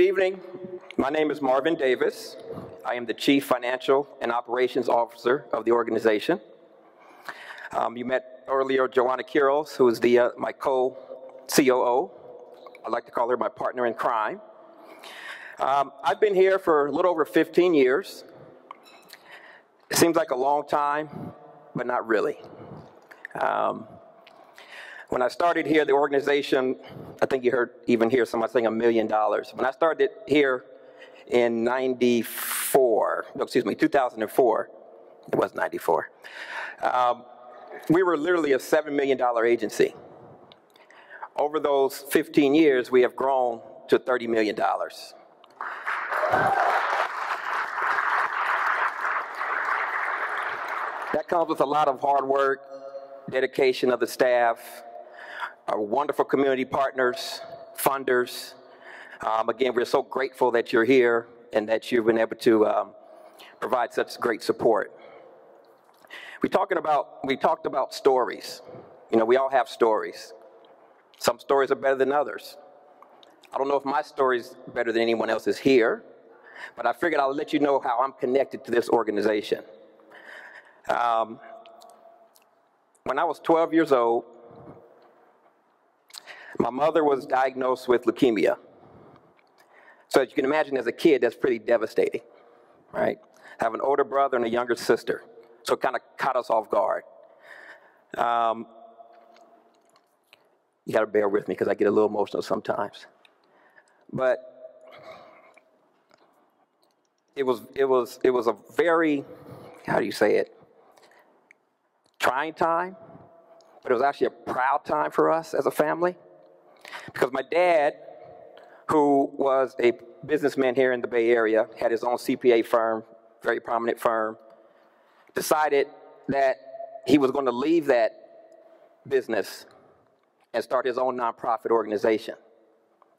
evening. My name is Marvin Davis. I am the Chief Financial and Operations Officer of the organization. You met earlier Joanna Quiros, who is my co-COO. I like to call her my partner in crime. I've been here for a little over 15 years. It seems like a long time, but not really. When I started here, the organization, I think you even hear someone saying $1 million. When I started here in 2004, it was 94. We were literally a $7 million agency. Over those 15 years, we have grown to $30 million. That comes with a lot of hard work, dedication of the staff, our wonderful community partners, funders. Again, we're so grateful that you're here and that you've been able to provide such great support. We talked about stories. You know, we all have stories. Some stories are better than others. I don't know if my story's better than anyone else's here, but I figured I'll let you know how I'm connected to this organization. When I was 12 years old, my mother was diagnosed with leukemia. So as you can imagine, as a kid, that's pretty devastating, right? I have an older brother and a younger sister, so it kind of caught us off guard. You gotta bear with me because I get a little emotional sometimes. But it was a very, how do you say it, trying time, but it was actually a proud time for us as a family. Because my dad, who was a businessman here in the Bay Area, had his own CPA firm, very prominent firm, decided that he was going to leave that business and start his own nonprofit organization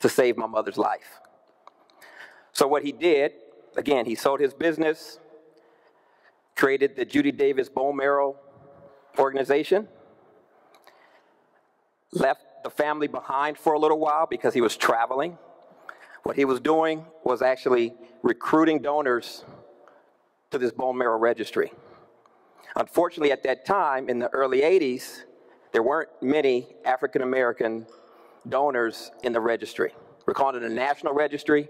to save my mother's life. So what he did, again, he sold his business, created the Judy Davis Bone Marrow organization, left the family behind for a little while because he was traveling. What he was doing was actually recruiting donors to this bone marrow registry. Unfortunately, at that time, in the early 80s, there weren't many African-American donors in the registry. We're calling it a national registry,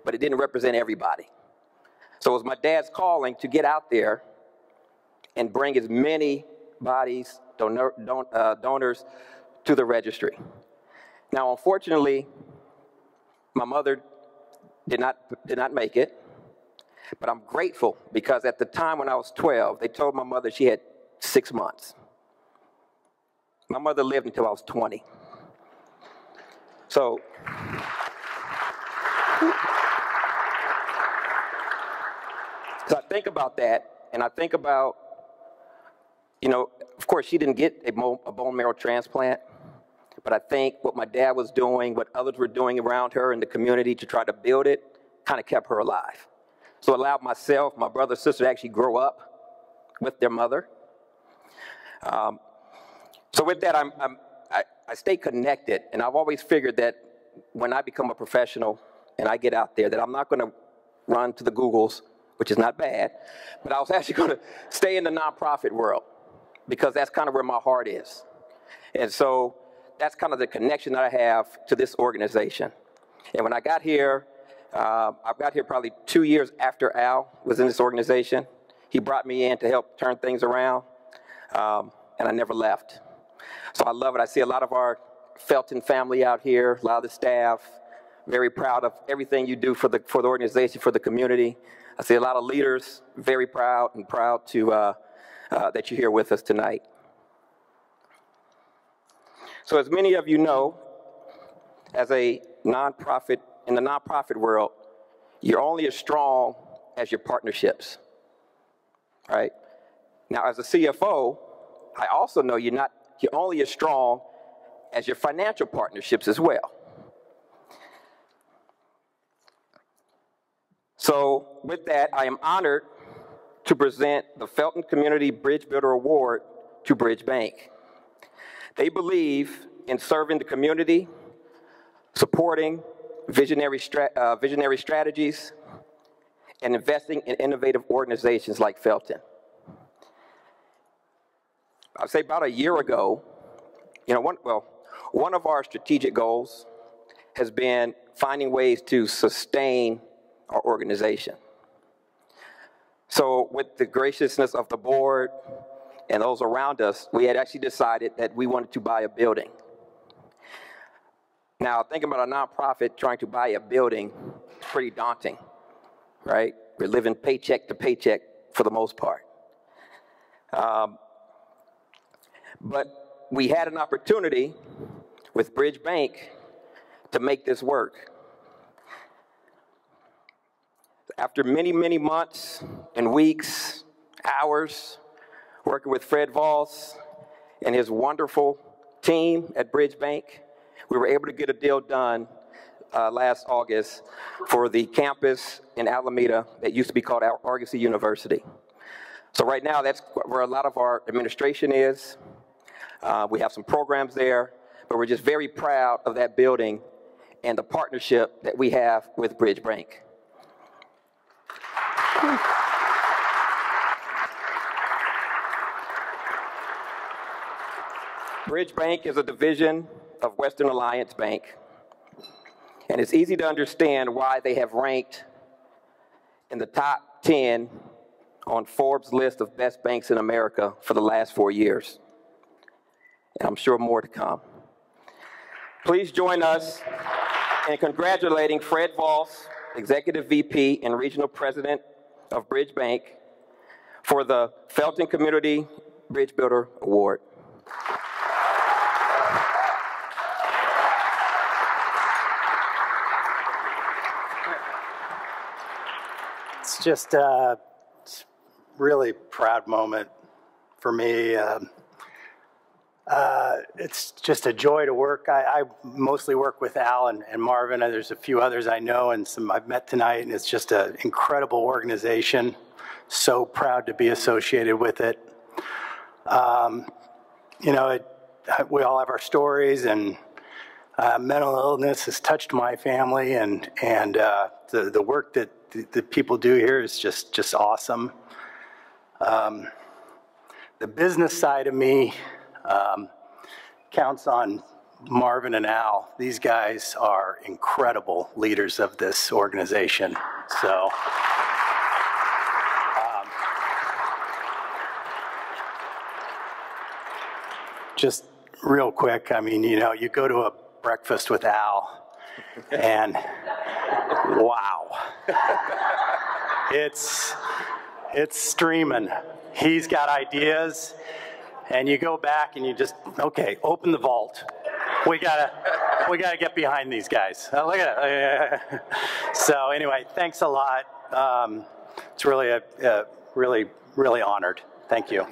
but it didn't represent everybody. So it was my dad's calling to get out there and bring as many bodies, donors, to the registry. Now, unfortunately, my mother did not make it, but I'm grateful because at the time when I was 12, they told my mother she had 6 months. My mother lived until I was 20. So I think about that, and I think about, you know, of course, she didn't get a bone marrow transplant, but I think what my dad was doing, what others were doing around her in the community to try to build it, kind of kept her alive. So it allowed myself, my brother, sister to actually grow up with their mother. So with that, I stay connected, and I've always figured that when I become a professional and I get out there, that I'm not going to run to the Googles, which is not bad, but I was actually going to stay in the nonprofit world because that's kind of where my heart is. And so that's kind of the connection that I have to this organization. And when I got here, I got here probably 2 years after Al was in this organization. He brought me in to help turn things around, and I never left. So I love it. I see a lot of our Felton family out here, a lot of the staff, very proud of everything you do for the organization, for the community. I see a lot of leaders, very proud to that you're here with us tonight. So as many of you know, as a nonprofit, in the nonprofit world, you're only as strong as your partnerships, right? Now, as a CFO, I also know you're only as strong as your financial partnerships as well. So with that, I am honored to present the Felton Community Bridge Builder Award to Bridge Bank. They believe in serving the community, supporting visionary strategies, and investing in innovative organizations like Felton. I'd say about a year ago, one of our strategic goals has been finding ways to sustain our organization. So with the graciousness of the board and those around us, we had actually decided that we wanted to buy a building. Now, thinking about a nonprofit trying to buy a building is pretty daunting, right? We're living paycheck to paycheck for the most part. But we had an opportunity with Bridge Bank to make this work. After many, many months and weeks, hours, working with Fred Voss and his wonderful team at Bridge Bank, we were able to get a deal done last August for the campus in Alameda that used to be called Argosy University. So right now, that's where a lot of our administration is. We have some programs there, but we're just very proud of that building and the partnership that we have with Bridge Bank. Bridge Bank is a division of Western Alliance Bank, and it's easy to understand why they have ranked in the top 10 on Forbes' list of best banks in America for the last 4 years. And I'm sure more to come. Please join us in congratulating Fred Voss, Executive VP and Regional President of Bridge Bank, for the Felton Community Bridge Builder Award. It's just a really proud moment for me. It's just a joy to work. I mostly work with Al and Marvin, and there's a few others I know and some I've met tonight, and it's just an incredible organization. So proud to be associated with it. We all have our stories, and mental illness has touched my family, and the work that the people do here is just awesome. The business side of me counts on Marvin and Al. These guys are incredible leaders of this organization. So, just real quick, I mean, you go to a breakfast with Al, and wow, it's streaming. He's got ideas. And you go back and you just, okay, open the vault. We gotta get behind these guys. Look at it. So anyway, thanks a lot. It's really really honored. Thank you.